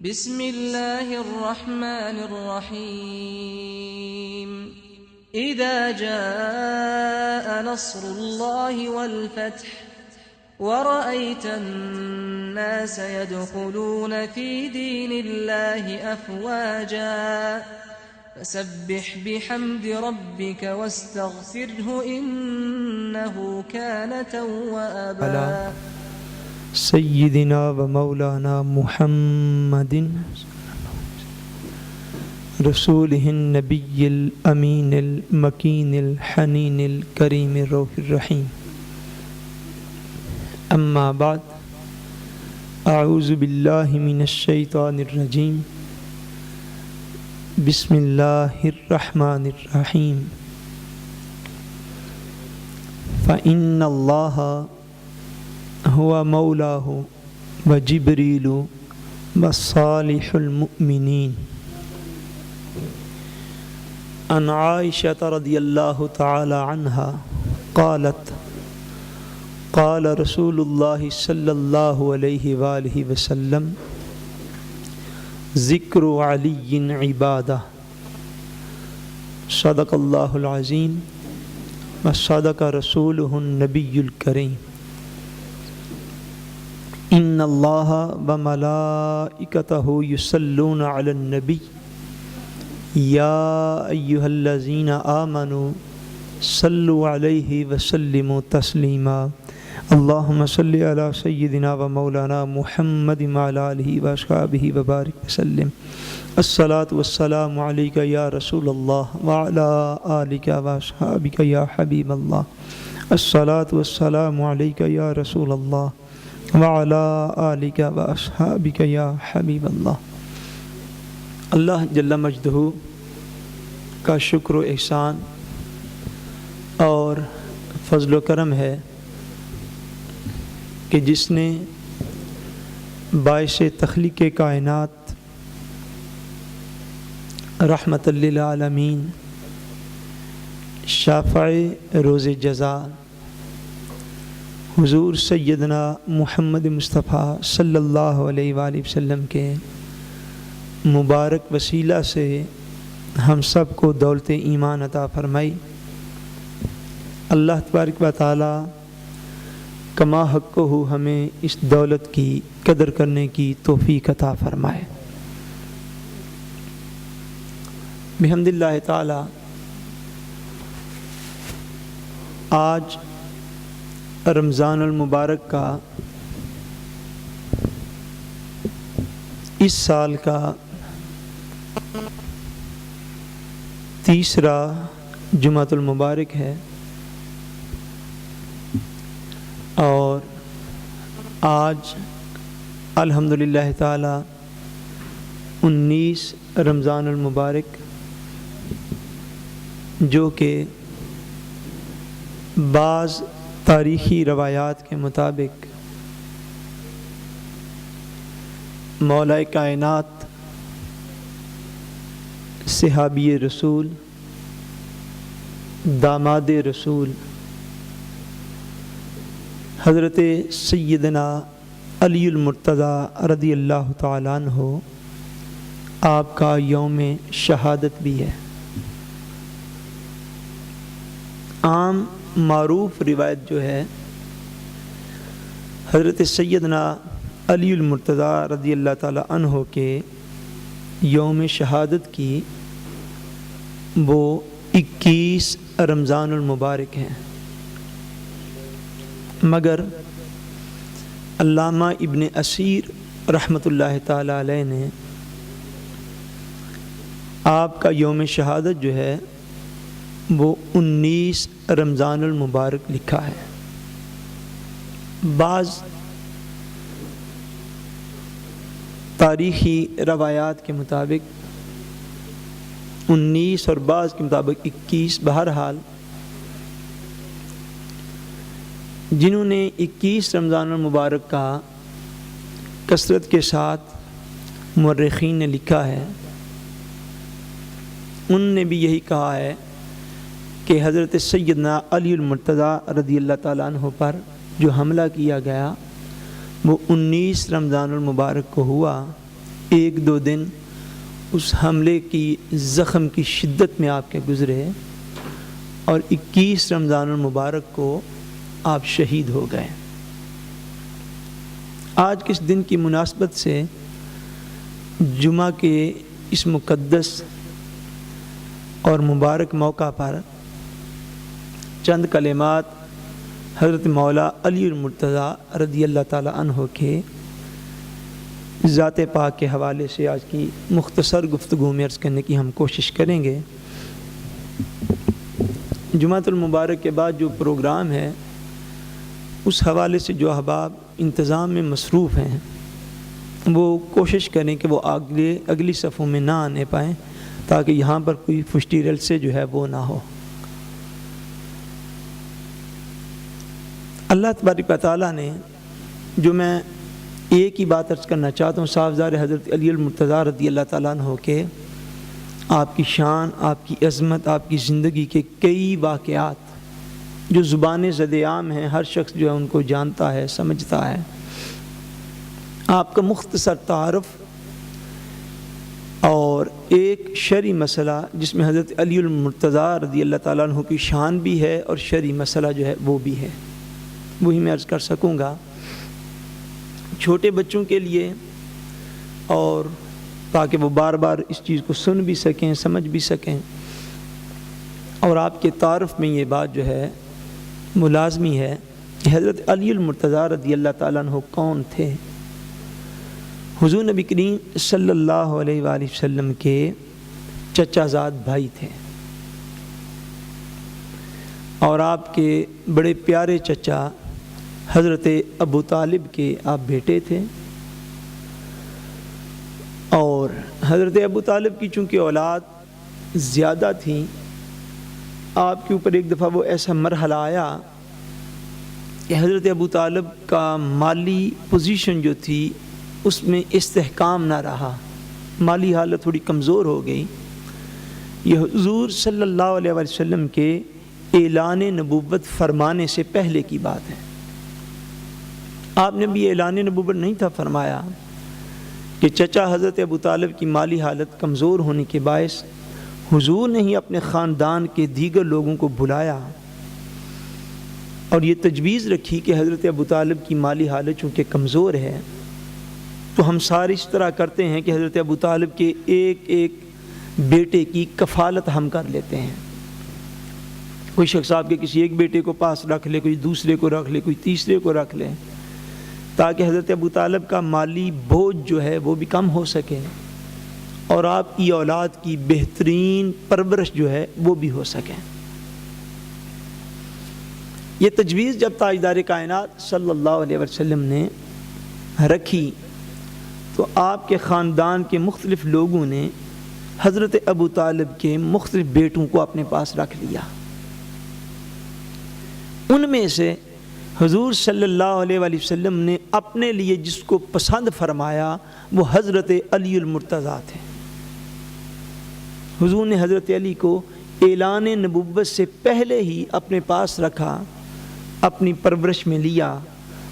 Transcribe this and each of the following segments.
بسم اللہ الرحمن الرحیم اذا جاء نصر اللہ والفتح ورأيت الناس يدخلون في دين الله أفواجا فسبح بحمد ربك واستغفره إنه كان توابا سيدنا ومولانا محمد رسوله النبي الأمين المكين الحنين الكريم الرؤوف الرحيم اما بعد اعوذ باللہ من الشیطان الرجیم بسم اللہ الرحمن الرحیم فإن اللہ هو مولاه وجبریل وصالح المؤمنین عن عائشة رضی اللہ تعالی عنہا قالت قال رسول اللہ صلی اللہ علیہ وآلہ وسلم ذکر علی عبادہ صدق اللہ العظیم وصدق رسولہ النبی الکریم ان اللہ وملائکتہ یصلون علی النبی یا ایہا الذین آمنوا صلوا علیہ وسلموا تسلیما اللہم صلی علی سیدنا و مولانا محمد وعلی آلہ واصحابہ وبارک وسلم الصلاۃ والسلام علیک یا رسول اللہ وعلی آلک واصحابک یا حبیب اللہ الصلاۃ والسلام علیک یا رسول اللہ وعلی آلک واصحابک یا حبیب اللہ۔ اللہ جل مجدہ کا شکر و احسان اور فضل و کرم ہے کہ جس نے باعث تخلیق کائنات رحمت للعالمین شافع روز جزا حضور سیدنا محمد مصطفیٰ صلی اللہ علیہ وآلہ وسلم کے مبارک وسیلہ سے ہم سب کو دولت ایمان عطا فرمائی۔ اللہ تبارک و تعالی کما حق ہو ہمیں اس دولت کی قدر کرنے کی توفیق عطا فرمائے۔ بحمد اللہ تعالی آج رمضان المبارک کا اس سال کا تیسرا جمعۃ المبارک ہے اور آج الحمدللہ تعالی 19 رمضان المبارک جو کہ بعض تاریخی روایات کے مطابق مولا کائنات صحابی رسول داماد رسول حضرت سیدنا علی المرتضیٰ رضی اللہ تعالیٰ عنہ آپ کا یوم شہادت بھی ہے۔ عام معروف روایت جو ہے حضرت سیدنا علی المرتضیٰ رضی اللہ تعالیٰ عنہ کے یوم شہادت کی وہ 21 رمضان المبارک ہیں، مگر علامہ ابن اسیر رحمۃ اللہ تعالیٰ علیہ نے آپ کا یوم شہادت جو ہے وہ 19 رمضان المبارک لکھا ہے۔ بعض تاریخی روایات کے مطابق 19 اور بعض کے مطابق 21، بہرحال جنہوں نے 21 رمضان المبارک کا کثرت کے ساتھ مورخین نے لکھا ہے، ان نے بھی یہی کہا ہے کہ حضرت سیدنا علی المرتضیٰ رضی اللہ تعالیٰ عنہ پر جو حملہ کیا گیا وہ 19 رمضان المبارک کو ہوا، ایک دو دن اس حملے کی زخم کی شدت میں آپ کے گزرے اور 21 رمضان المبارک کو آپ شہید ہو گئے۔ آج کے اس دن کی مناسبت سے جمعہ کے اس مقدس اور مبارک موقع پر چند کلمات حضرت مولا علی المرتضیٰ رضی اللہ تعالی عنہ کے ذات پاک کے حوالے سے آج کی مختصر گفتگو میں عرض کرنے کی ہم کوشش کریں گے۔ جمعۃ المبارک کے بعد جو پروگرام ہے اس حوالے سے جو احباب انتظام میں مصروف ہیں وہ کوشش کریں کہ وہ اگلی صفوں میں نہ آنے پائیں تاکہ یہاں پر کوئی فشتی رل سے جو ہے وہ نہ ہو۔ اللہ تبارک و تعالیٰ نے جو میں ایک ہی بات عرض کرنا چاہتا ہوں صاحبزار حضرت علی المرتضیٰ رضی اللہ تعالیٰ عنہ کے آپ کی شان، آپ کی عظمت، آپ کی زندگی کے کئی واقعات جو زبان زد عام ہیں، ہر شخص جو ہے ان کو جانتا ہے، سمجھتا ہے۔ آپ کا مختصر تعارف اور ایک شرعی مسئلہ جس میں حضرت علی المرتضیٰ رضی اللہ تعالیٰ عنہ کی شان بھی ہے اور شرعی مسئلہ جو ہے وہ بھی ہے، وہی میں عرض کر سکوں گا۔ چھوٹے بچوں کے لیے اور تاکہ وہ بار بار اس چیز کو سن بھی سکیں، سمجھ بھی سکیں، اور آپ کے تعارف میں یہ بات جو ہے ملازمی ہے کہ حضرت علی المرتضیٰ رضی اللہ تعالیٰ عنہ کون تھے۔ حضور نبی کریم صلی اللہ علیہ وآلہ وسلم کے چچا زاد بھائی تھے اور آپ کے بڑے پیارے چچا حضرت ابو طالب کے آپ بیٹے تھے، اور حضرت ابو طالب کی چونکہ اولاد زیادہ تھی، آپ کے اوپر ایک دفعہ وہ ایسا مرحلہ آیا کہ حضرت ابو طالب کا مالی پوزیشن جو تھی اس میں استحکام نہ رہا، مالی حالت تھوڑی کمزور ہو گئی۔ یہ حضور صلی اللہ علیہ وسلم کے اعلان نبوت فرمانے سے پہلے کی بات ہے۔ آپ نے بھی اعلان نبوت نہیں تھا فرمایا کہ چچا حضرت ابو طالب کی مالی حالت کمزور ہونے کے باعث حضور نے ہی اپنے خاندان کے دیگر لوگوں کو بلایا اور یہ تجویز رکھی کہ حضرت ابو طالب کی مالی حالت چونکہ کمزور ہے تو ہم سارے اس طرح کرتے ہیں کہ حضرت ابو طالب کے ایک ایک بیٹے کی کفالت ہم کر لیتے ہیں۔ کوئی شخص آپ کے کسی ایک بیٹے کو پاس رکھ لے، کوئی دوسرے کو رکھ لے، کوئی تیسرے کو رکھ لے، تاکہ حضرت ابو طالب کا مالی بوجھ جو ہے وہ بھی کم ہو سکے اور آپ کی اولاد کی بہترین پرورش جو ہے وہ بھی ہو سکے۔ یہ تجویز جب تاجدار کائنات صلی اللہ علیہ وسلم نے رکھی تو آپ کے خاندان کے مختلف لوگوں نے حضرت ابو طالب کے مختلف بیٹوں کو اپنے پاس رکھ لیا۔ ان میں سے حضور صلی اللہ علیہ وآلہ وسلم نے اپنے لیے جس کو پسند فرمایا وہ حضرت علی المرتضیٰ تھے۔ حضور نے حضرت علی کو اعلان نبوت سے پہلے ہی اپنے پاس رکھا، اپنی پرورش میں لیا،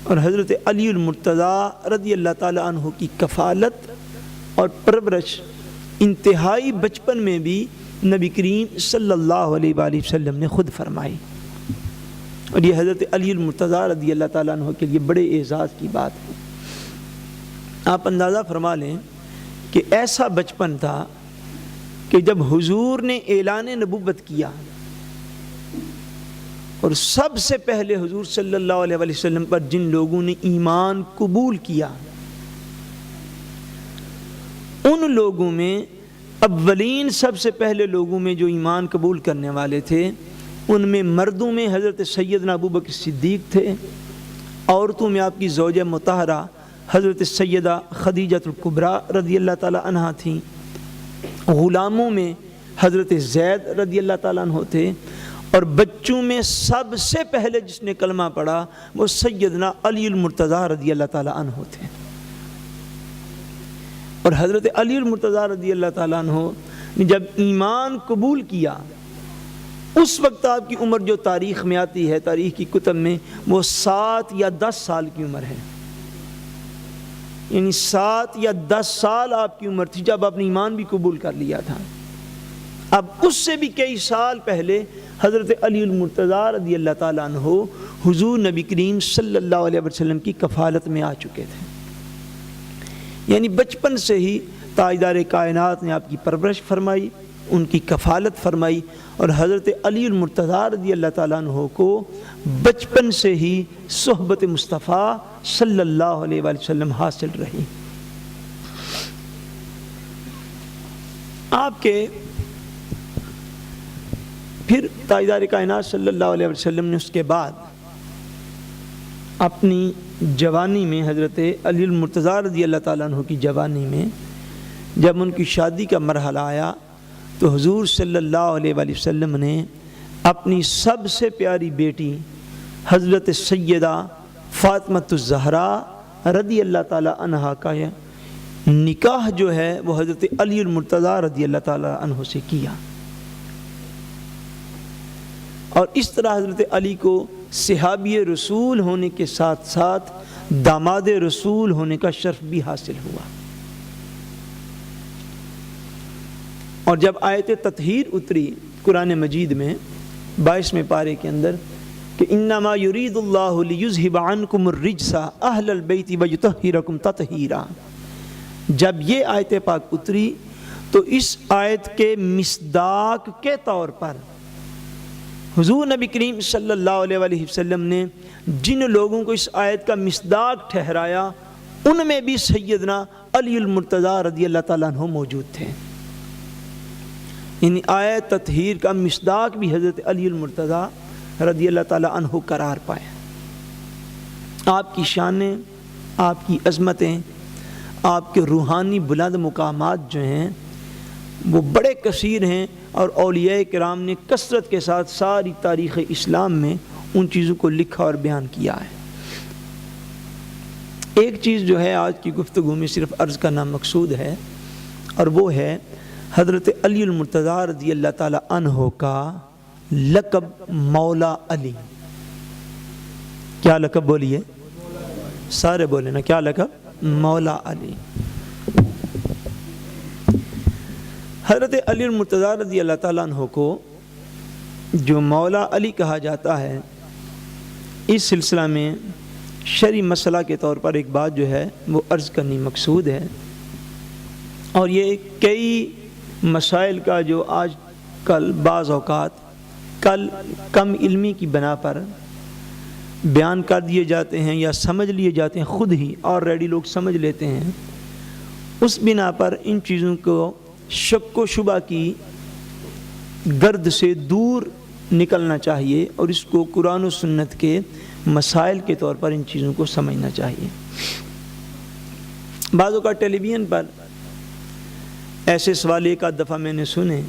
اور حضرت علی المرتضیٰ رضی اللہ تعالی عنہ کی کفالت اور پرورش انتہائی بچپن میں بھی نبی کریم صلی اللہ علیہ وآلہ وسلم نے خود فرمائی، اور یہ حضرت علی المرتضیٰ رضی اللہ تعالیٰ عنہ کے لیے بڑے اعزاز کی بات ہے۔ آپ اندازہ فرما لیں کہ ایسا بچپن تھا کہ جب حضور نے اعلان نبوت کیا اور سب سے پہلے حضور صلی اللہ علیہ وسلم پر جن لوگوں نے ایمان قبول کیا ان لوگوں میں اولین سب سے پہلے لوگوں میں جو ایمان قبول کرنے والے تھے ان میں مردوں میں حضرت سیدنا ابوبکر صدیق تھے، عورتوں میں آپ کی زوجہ مطہرہ حضرت سیدہ خدیجہ الکبریٰ رضی اللہ تعالی عنہا تھیں، غلاموں میں حضرت زید رضی اللہ تعالیٰ عنہ تھے، اور بچوں میں سب سے پہلے جس نے کلمہ پڑھا وہ سیدنا علی المرتضیٰ رضی اللہ تعالیٰ عنہ تھے۔ اور حضرت علی المرتضیٰ رضی اللہ تعالیٰ عنہ نے جب ایمان قبول کیا اس وقت آپ کی عمر جو تاریخ میں آتی ہے، تاریخ کی کتب میں، وہ 7 یا 10 سال کی عمر ہے، یعنی 7 یا 10 سال آپ کی عمر تھی جب آپ نے ایمان بھی قبول کر لیا تھا۔ اب اس سے بھی کئی سال پہلے حضرت علی المرتضیٰ رضی اللہ تعالیٰ عنہ حضور نبی کریم صلی اللہ علیہ وسلم کی کفالت میں آ چکے تھے، یعنی بچپن سے ہی تاجدار کائنات نے آپ کی پرورش فرمائی، ان کی کفالت فرمائی، اور حضرت علی المرتضیٰ رضی اللہ تعالیٰ عنہ کو بچپن سے ہی صحبت مصطفیٰ صلی اللہ علیہ وآلہ وسلم حاصل رہی۔ آپ کے پھر تاجدار کائنات صلی اللہ علیہ وسلم نے اس کے بعد اپنی جوانی میں، حضرت علی المرتضیٰ رضی اللہ تعالیٰ عنہ کی جوانی میں جب ان کی شادی کا مرحلہ آیا تو حضور صلی اللہ علیہ وآلہ وسلم نے اپنی سب سے پیاری بیٹی حضرت سیدہ فاطمۃ الزہراء رضی اللہ تعالیٰ عنہا کا نکاح جو ہے وہ حضرت علی المرتضیٰ رضی اللہ تعالیٰ عنہ سے کیا، اور اس طرح حضرت علی کو صحابی رسول ہونے کے ساتھ ساتھ داماد رسول ہونے کا شرف بھی حاصل ہوا۔ اور جب آیت تطہیر اتری قرآن مجید میں 22ویں پارے کے اندر کہ انما یرید اللہ لیذھب عنکم الرجس اہل البیت ویطہرکم تطہیرا، جب یہ آیت پاک اتری تو اس آیت کے مصداق کے طور پر حضور نبی کریم صلی اللہ علیہ وآلہ وسلم نے جن لوگوں کو اس آیت کا مصداق ٹھہرایا ان میں بھی سیدنا علی المرتضیٰ رضی اللہ تعالیٰ عنہ موجود تھے، یعنی آیت تطہیر کا مصداق بھی حضرت علی المرتضیٰ رضی اللہ تعالیٰ عنہ قرار پائے۔ آپ کی شانیں، آپ کی عظمتیں، آپ کے روحانی بلند مقامات جو ہیں وہ بڑے کثیر ہیں، اور اولیاء کرام نے کثرت کے ساتھ ساری تاریخ اسلام میں ان چیزوں کو لکھا اور بیان کیا ہے۔ ایک چیز جو ہے آج کی گفتگو میں صرف عرض کرنا مقصود ہے، اور وہ ہے حضرت علی المرتضیٰ رضی اللہ تعالیٰ عنہ کا لقب مولا علی۔ کیا لقب بولیے؟ سارے بولے نا، کیا لقب؟ مولا علی۔ حضرت علی المرتضیٰ رضی اللہ تعالیٰ عنہ کو جو مولا علی کہا جاتا ہے، اس سلسلہ میں شرعی مسئلہ کے طور پر ایک بات جو ہے وہ عرض کرنی مقصود ہے، اور یہ کئی مسائل کا جو آج کل بعض اوقات کم علمی کی بنا پر بیان کر دیے جاتے ہیں یا سمجھ لیے جاتے ہیں، خود ہی آلریڈی لوگ سمجھ لیتے ہیں، اس بنا پر ان چیزوں کو شک و شبہ کی گرد سے دور نکلنا چاہیے، اور اس کو قرآن و سنت کے مسائل کے طور پر ان چیزوں کو سمجھنا چاہیے۔ بعضوں کا ٹیلی ویژن پر ایسے سوال ایک آدھ دفعہ میں نے سنے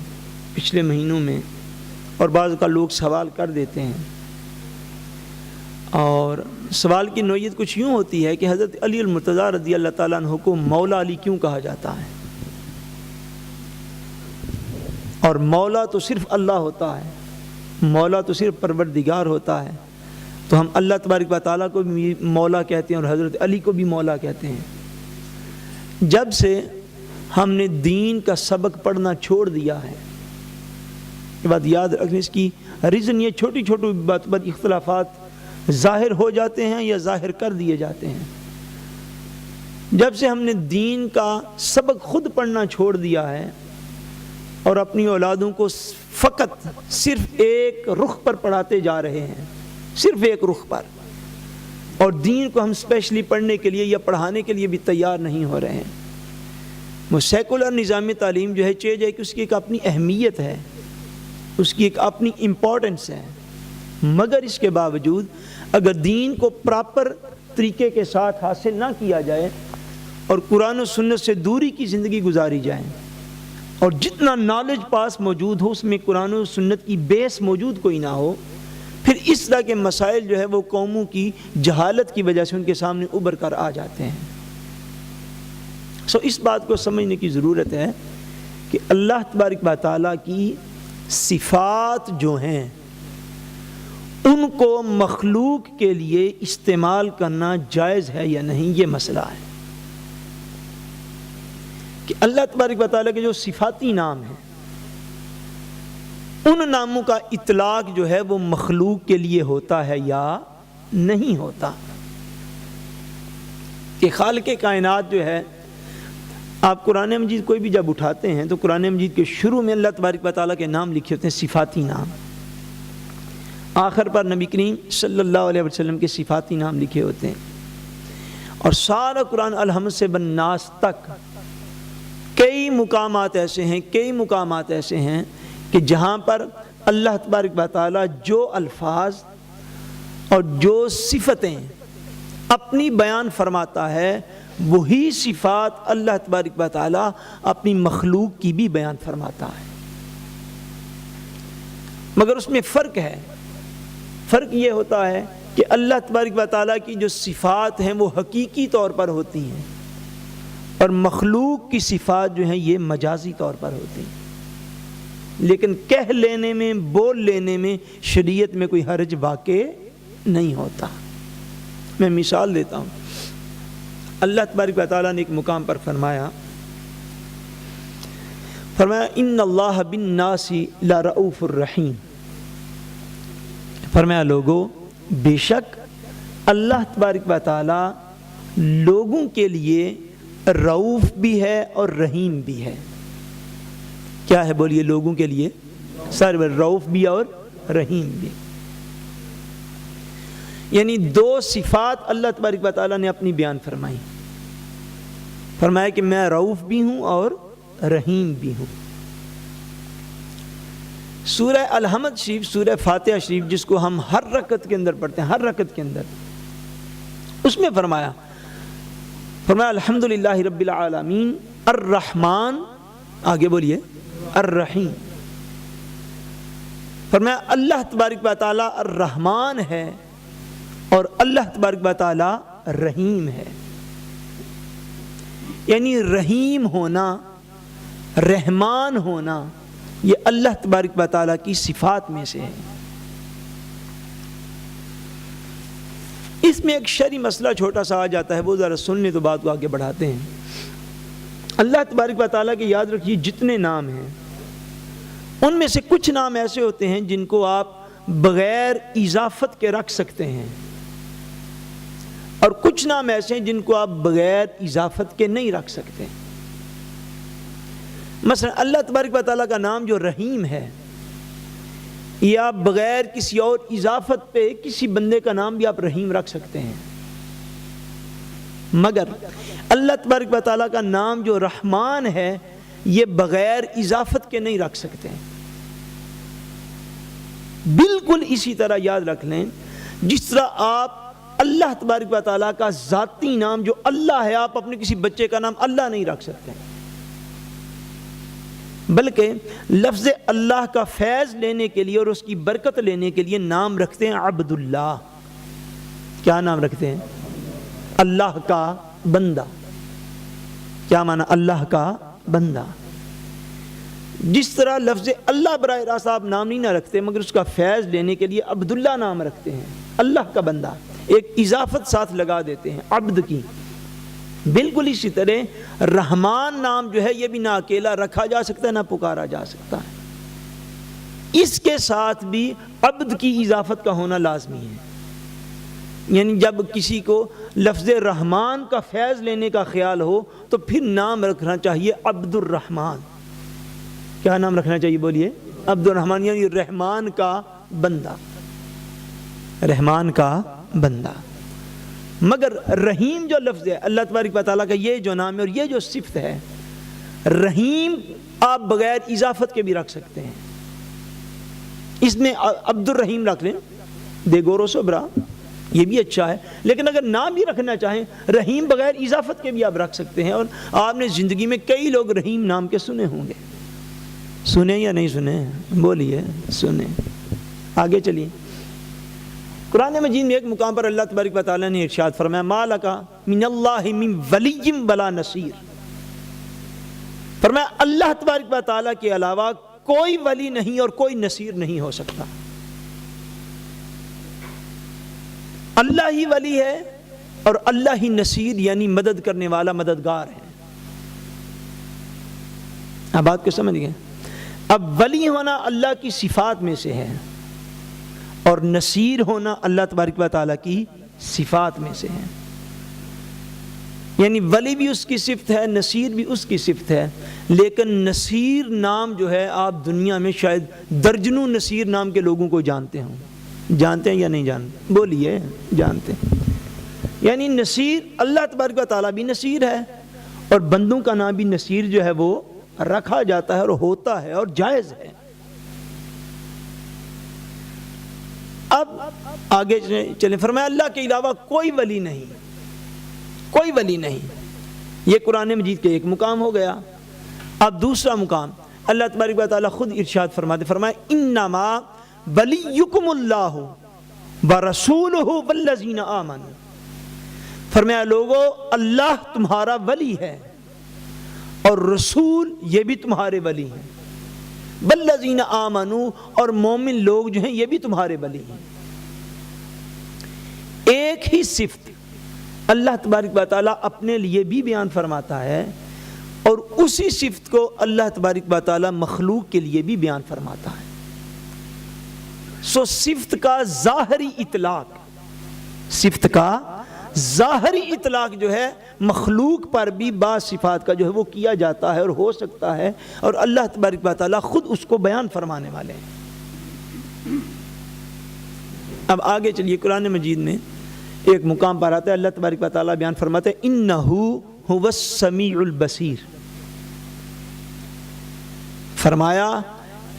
پچھلے مہینوں میں، اور بعض کا لوگ سوال کر دیتے ہیں، اور سوال کی نوعیت کچھ یوں ہوتی ہے کہ حضرت علی المرتضیٰ رضی اللہ تعالیٰ عنہ کو مولا علی کیوں کہا جاتا ہے؟ اور مولا تو صرف اللہ ہوتا ہے، مولا تو صرف پروردگار ہوتا ہے، تو ہم اللہ تبارک و تعالیٰ کو بھی مولا کہتے ہیں اور حضرت علی کو بھی مولا کہتے ہیں۔ جب سے ہم نے دین کا سبق پڑھنا چھوڑ دیا ہے، یہ بات یاد رکھیں، اس کی ریزن یہ چھوٹی چھوٹی بات پر اختلافات ظاہر ہو جاتے ہیں یا ظاہر کر دیے جاتے ہیں۔ جب سے ہم نے دین کا سبق خود پڑھنا چھوڑ دیا ہے اور اپنی اولادوں کو فقط صرف ایک رخ پر پڑھاتے جا رہے ہیں، صرف ایک رخ پر، اور دین کو ہم اسپیشلی پڑھنے کے لیے یا پڑھانے کے لیے بھی تیار نہیں ہو رہے ہیں۔ وہ سیکولر نظام تعلیم جو ہے چیز ہے کہ اس کی ایک اپنی اہمیت ہے، اس کی ایک اپنی امپورٹنس ہے، مگر اس کے باوجود اگر دین کو پراپر طریقے کے ساتھ حاصل نہ کیا جائے اور قرآن و سنت سے دوری کی زندگی گزاری جائے، اور جتنا نالج پاس موجود ہو اس میں قرآن و سنت کی بیس موجود کوئی نہ ہو، پھر اس طرح کے مسائل جو ہے وہ قوموں کی جہالت کی وجہ سے ان کے سامنے ابھر کر آ جاتے ہیں۔ اس بات کو سمجھنے کی ضرورت ہے کہ اللہ تبارک و تعالیٰ کی صفات جو ہیں ان کو مخلوق کے لیے استعمال کرنا جائز ہے یا نہیں، یہ مسئلہ ہے۔ کہ اللہ تبارک و تعالیٰ کے جو صفاتی نام ہیں ان ناموں کا اطلاق جو ہے وہ مخلوق کے لیے ہوتا ہے یا نہیں ہوتا. کہ خالق کائنات جو ہے، آپ قرآن مجید کوئی بھی جب اٹھاتے ہیں تو قرآن مجید کے شروع میں اللہ تبارک و تعالیٰ کے نام لکھے ہوتے ہیں، صفاتی نام. آخر پر نبی کریم صلی اللہ علیہ وسلم کے صفاتی نام لکھے ہوتے ہیں. اور سارا قرآن الحمد سے بالناس تک کئی مقامات ایسے ہیں کہ جہاں پر اللہ تبارک و تعالیٰ جو الفاظ اور جو صفتیں اپنی بیان فرماتا ہے وہی صفات اللہ تبارک و تعالیٰ اپنی مخلوق کی بھی بیان فرماتا ہے. مگر اس میں فرق ہے. فرق یہ ہوتا ہے کہ اللہ تبارک و تعالیٰ کی جو صفات ہیں وہ حقیقی طور پر ہوتی ہیں اور مخلوق کی صفات جو ہیں یہ مجازی طور پر ہوتی ہیں. لیکن کہہ لینے میں، بول لینے میں شریعت میں کوئی حرج واقع نہیں ہوتا. میں مثال دیتا ہوں. اللہ تبارک و تعالیٰ نے ایک مقام پر فرمایا ان اللہ بالناس لرؤوف الرحیم. فرمایا لوگو، بے شک اللہ تبارک و تعالیٰ لوگوں کے لیے رؤوف بھی ہے اور رحیم بھی ہے. کیا ہے بولیے؟ لوگوں کے لیے رؤوف بھی اور رحیم بھی. یعنی دو صفات اللہ تبارک و تعالیٰ نے اپنی بیان فرمائی. فرمایا کہ میں رؤوف بھی ہوں اور رحیم بھی ہوں. سورہ الحمد شریف، سورہ فاتحہ شریف جس کو ہم ہر رکعت کے اندر پڑھتے ہیں، ہر رکعت کے اندر، اس میں فرمایا الحمدللہ رب العالمین الرحمن، آگے بولیے الرحیم. فرمایا اللہ تبارک و تعالیٰ الرحمن ہے اور اللہ تبارک و تعالیٰ رحیم ہے. یعنی رحیم ہونا، رحمان ہونا، یہ اللہ تبارک و تعالیٰ کی صفات میں سے ہے. اس میں ایک شرعی مسئلہ چھوٹا سا آ جاتا ہے، وہ ذرا سن لیں تو بات کو آگے بڑھاتے ہیں. اللہ تبارک و تعالیٰ کے یاد رکھیے جتنے نام ہیں ان میں سے کچھ نام ایسے ہوتے ہیں جن کو آپ بغیر اضافت کے رکھ سکتے ہیں اور کچھ نام ایسے ہیں جن کو آپ بغیر اضافت کے نہیں رکھ سکتے. مثلا اللہ تبارک و تعالیٰ کا نام جو رحیم ہے، یہ آپ بغیر کسی اور اضافت پہ کسی بندے کا نام بھی آپ رحیم رکھ سکتے ہیں. مگر اللہ تبارک و تعالیٰ کا نام جو رحمان ہے یہ بغیر اضافت کے نہیں رکھ سکتے. بالکل اسی طرح یاد رکھ لیں جس طرح آپ اللہ تبارک و تعالیٰ کا ذاتی نام جو اللہ ہے، آپ اپنے کسی بچے کا نام اللہ نہیں رکھ سکتے، بلکہ لفظ اللہ کا فیض لینے کے لیے اور اس کی برکت لینے کے لیے نام رکھتے ہیں عبداللہ. کیا نام رکھتے ہیں؟ اللہ کا بندہ. کیا معنی؟ اللہ کا بندہ. جس طرح لفظ اللہ براہ راست آپ نام نہیں نہ رکھتے مگر اس کا فیض لینے کے لیے عبداللہ نام رکھتے ہیں، اللہ کا بندہ، ایک اضافت ساتھ لگا دیتے ہیں عبد کی. بالکل اسی طرح رحمان نام جو ہے یہ بھی نہ اکیلا رکھا جا سکتا ہے نہ پکارا جا سکتا ہے، اس کے ساتھ بھی عبد کی اضافت کا ہونا لازمی ہے. یعنی جب کسی کو لفظ رحمان کا فیض لینے کا خیال ہو تو پھر نام رکھنا چاہیے عبد الرحمن. کیا نام رکھنا چاہیے بولیے؟ عبد الرحمن، یعنی رحمان کا بندہ، رحمان کا بندہ. مگر رحیم جو لفظ ہے اللہ تبارک و تعالیٰ کا، یہ جو نام ہے اور یہ جو صفت ہے رحیم، آپ بغیر اضافت کے بھی رکھ سکتے ہیں. اس میں عبد الرحیم رکھ لیں، دے گورو صبرا، یہ بھی اچھا ہے. لیکن اگر نام بھی رکھنا چاہیں رحیم بغیر اضافت کے بھی آپ رکھ سکتے ہیں. اور آپ نے زندگی میں کئی لوگ رحیم نام کے سنے ہوں گے. سنے یا نہیں سنے؟ بولیے سنے. آگے چلیے. قرآن مجید میں ایک مقام پر اللہ تبارک و تعالیٰ نے ارشاد فرمایا ما لکا من اللہ من ولی ولا نصیر. فرمایا اللہ تبارک و تعالیٰ کے علاوہ کوئی ولی نہیں اور کوئی نصیر نہیں ہو سکتا. اللہ ہی ولی ہے اور اللہ ہی نصیر یعنی مدد کرنے والا، مددگار ہے. اب بات کو سمجھ گئے؟ اب ولی ہونا اللہ کی صفات میں سے ہے اور نصیر ہونا اللہ تبارک و تعالیٰ کی صفات میں سے ہے. یعنی ولی بھی اس کی صفت ہے، نصیر بھی اس کی صفت ہے، لیکن نصیر نام جو ہے آپ دنیا میں شاید درجنوں نصیر نام کے لوگوں کو جانتے ہوں. جانتے ہیں یا نہیں جانتے؟ بولیے. جانتے ہیں. یعنی نصیر اللہ تبارک و تعالیٰ بھی نصیر ہے اور بندوں کا نام بھی نصیر جو ہے وہ رکھا جاتا ہے اور ہوتا ہے اور جائز ہے. اب آگے چلیں. فرمایا اللہ کے علاوہ کوئی ولی نہیں، کوئی ولی نہیں. یہ قرآن مجید کے ایک مقام ہو گیا. اب دوسرا مقام اللہ تبارک و تعالیٰ خود ارشاد فرماتے، فرمایا انما ولیکم اللہ ورسولہ والذین آمنوا. فرمایا لوگو اللہ تمہارا ولی ہے اور رسول یہ بھی تمہارے ولی ہیں. والذین آمنوا اور مومن لوگ جو ہیں یہ بھی تمہارے ولی ہیں. ایک ہی صفت اللہ تبارک و تعالیٰ اپنے لیے بھی بیان فرماتا ہے اور اسی صفت کو اللہ تبارک و تعالیٰ مخلوق کے لیے بھی بیان فرماتا ہے. سو صفت کا ظاہری اطلاق، صفت کا ظاہری اطلاق جو ہے مخلوق پر بھی بعض صفات کا جو ہے وہ کیا جاتا ہے اور ہو سکتا ہے، اور اللہ تبارک و تعالیٰ خود اس کو بیان فرمانے والے ہیں. اب آگے چلیے. قرآن مجید میں ایک مقام پر آتا ہے اللہ تبارک و تعالیٰ بیان فرماتے ہیں انہو هو السمیع البصیر. فرمایا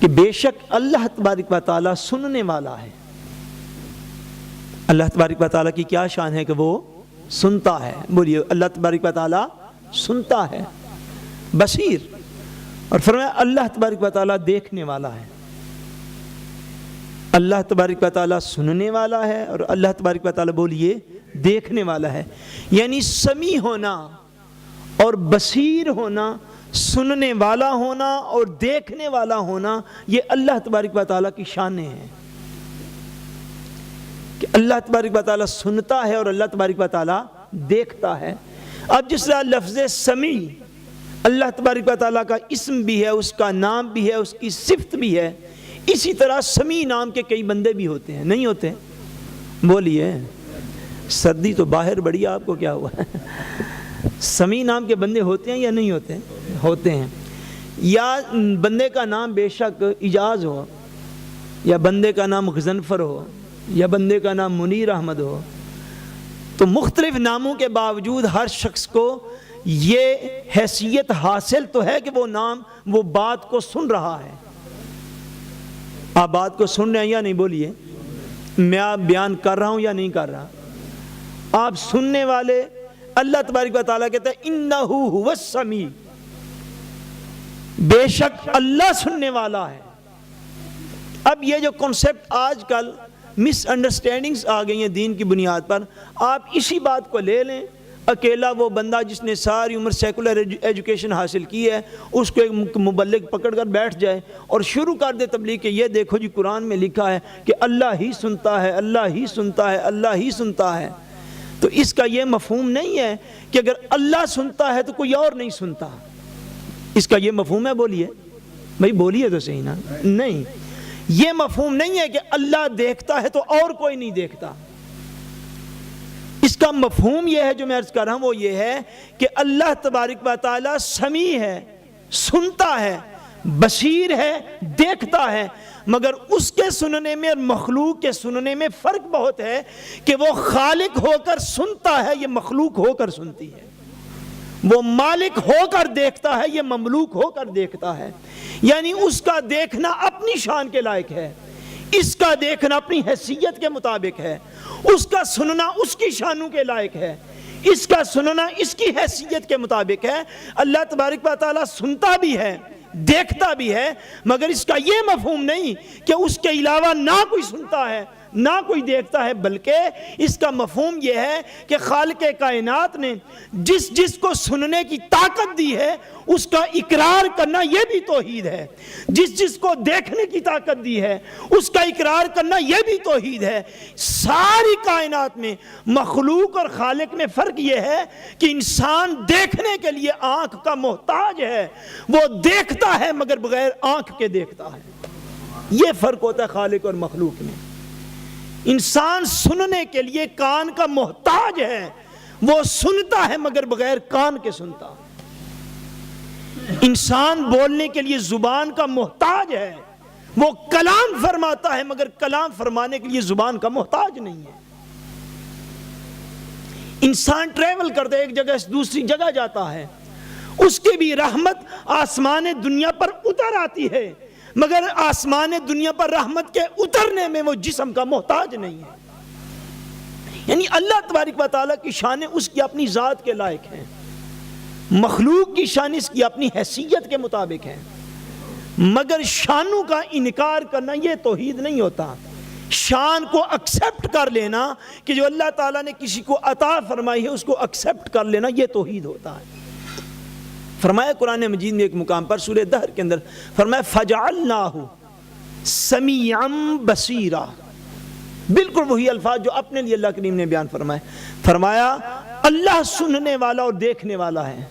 کہ بے شک اللہ تبارک و تعالیٰ سننے والا ہے. اللہ تبارک و تعالیٰ کی کیا شان ہے کہ وہ سنتا ہے. بولیے اللہ تبارک و تعالیٰ سنتا ہے. بصیر. اور فرمایا اللہ تبارک و تعالیٰ دیکھنے والا ہے. اللہ تبارک و تعالیٰ سننے والا ہے اور اللہ تبارک و تعالیٰ بولیے دیکھنے والا ہے. یعنی سمیع ہونا اور بصیر ہونا، سننے والا ہونا اور دیکھنے والا ہونا، یہ اللہ تبارک و تعالیٰ کی شانیں ہیں کہ اللہ تبارک و تعالیٰ سنتا ہے اور اللہ تبارک و تعالیٰ دیکھتا ہے. اب جس طرح لفظ سمیع اللہ تبارک و تعالیٰ کا اسم بھی ہے، اس کا نام بھی ہے، اس کی صفت بھی ہے، اسی طرح سمیع نام کے کئی بندے بھی ہوتے ہیں. نہیں ہوتے؟ بولیے. سردی تو باہر بڑی، آپ کو کیا ہوا ہے؟ سمیع نام کے بندے ہوتے ہیں یا نہیں ہوتے؟ ہوتے ہیں. یا بندے کا نام بے شک اجاز ہو، یا بندے کا نام غضنفر ہو، یا بندے کا نام منیر احمد ہو، تو مختلف ناموں کے باوجود ہر شخص کو یہ حیثیت حاصل تو ہے کہ وہ نام وہ بات کو سن رہا ہے. آپ بات کو سن رہے ہیں یا نہیں؟ بولیے. میں آپ بیان کر رہا ہوں یا نہیں کر رہا؟ آپ سننے والے. اللہ تبارک و تعالیٰ کہتا ہے انہو هو السمیع، بے شک اللہ سننے والا ہے. اب یہ جو کنسپٹ آج کل مس انڈرسٹینڈنگز آ گئی ہیں دین کی بنیاد پر، آپ اسی بات کو لے لیں. اکیلا وہ بندہ جس نے ساری عمر سیکولر ایجوکیشن حاصل کی ہے، اس کو ایک مبلغ پکڑ کر بیٹھ جائے اور شروع کر دے تبلیغ کہ یہ دیکھو جی قرآن میں لکھا ہے کہ اللہ ہی سنتا ہے، اللہ ہی سنتا ہے، اللہ ہی سنتا ہے. تو اس کا یہ مفہوم نہیں ہے کہ اگر اللہ سنتا ہے تو کوئی اور نہیں سنتا. اس کا یہ مفہوم ہے؟ بولیے بھائی، بولیے تو صحیح نا. نہیں، یہ مفہوم نہیں ہے کہ اللہ دیکھتا ہے تو اور کوئی نہیں دیکھتا. اس کا مفہوم یہ ہے جو میں عرض کر رہا ہوں، وہ یہ ہے کہ اللہ تبارک و تعالیٰ سمیع ہے، سنتا ہے، بصیر ہے، دیکھتا ہے. مگر اس کے سننے میں اور مخلوق کے سننے میں فرق بہت ہے کہ وہ خالق ہو کر سنتا ہے، یہ مخلوق ہو کر سنتی ہے. وہ مالک ہو کر دیکھتا ہے، یہ مملوک ہو کر دیکھتا ہے. یعنی اس کا دیکھنا اپنی شان کے لائق ہے، اس کا دیکھنا اپنی حیثیت کے مطابق ہے، اس کا سننا اس کی شانوں کے لائق ہے، اس کا سننا اس کی حیثیت کے مطابق ہے. اللہ تبارک و تعالیٰ سنتا بھی ہے، دیکھتا بھی ہے، مگر اس کا یہ مفہوم نہیں کہ اس کے علاوہ نہ کوئی سنتا ہے نہ کوئی دیکھتا ہے، بلکہ اس کا مفہوم یہ ہے کہ خالق کائنات نے جس جس کو سننے کی طاقت دی ہے اس کا اقرار کرنا یہ بھی توحید ہے، جس جس کو دیکھنے کی طاقت دی ہے اس کا اقرار کرنا یہ بھی توحید ہے۔ ساری کائنات میں مخلوق اور خالق میں فرق یہ ہے کہ انسان دیکھنے کے لیے آنکھ کا محتاج ہے، وہ دیکھتا ہے مگر بغیر آنکھ کے دیکھتا ہے۔ یہ فرق ہوتا ہے خالق اور مخلوق میں۔ انسان سننے کے لیے کان کا محتاج ہے، وہ سنتا ہے مگر بغیر کان کے سنتا ہے۔ انسان بولنے کے لیے زبان کا محتاج ہے، وہ کلام فرماتا ہے مگر کلام فرمانے کے لیے زبان کا محتاج نہیں ہے۔ انسان ٹریول کرتا ہے، ایک جگہ سے دوسری جگہ جاتا ہے، اس کی بھی رحمت آسمان دنیا پر اتر آتی ہے، مگر آسمان دنیا پر رحمت کے اترنے میں وہ جسم کا محتاج نہیں ہے۔ یعنی اللہ تبارک و تعالیٰ کی شانیں اس کی اپنی ذات کے لائق ہیں، مخلوق کی شان اس کی اپنی حیثیت کے مطابق ہے، مگر شانوں کا انکار کرنا یہ توحید نہیں ہوتا۔ شان کو ایکسپٹ کر لینا کہ جو اللہ تعالیٰ نے کسی کو عطا فرمائی ہے اس کو ایکسپٹ کر لینا یہ توحید ہوتا ہے۔ فرمایا قرآن مجید میں ایک مقام پر سورہ دہر کے اندر فرمایا فَجَعَلْنَاهُ سَمِيعًا بَصِيرًا، بالکل وہی الفاظ جو اپنے لیے اللہ کریم نے بیان فرمایا اللہ سننے والا اور دیکھنے والا ہے۔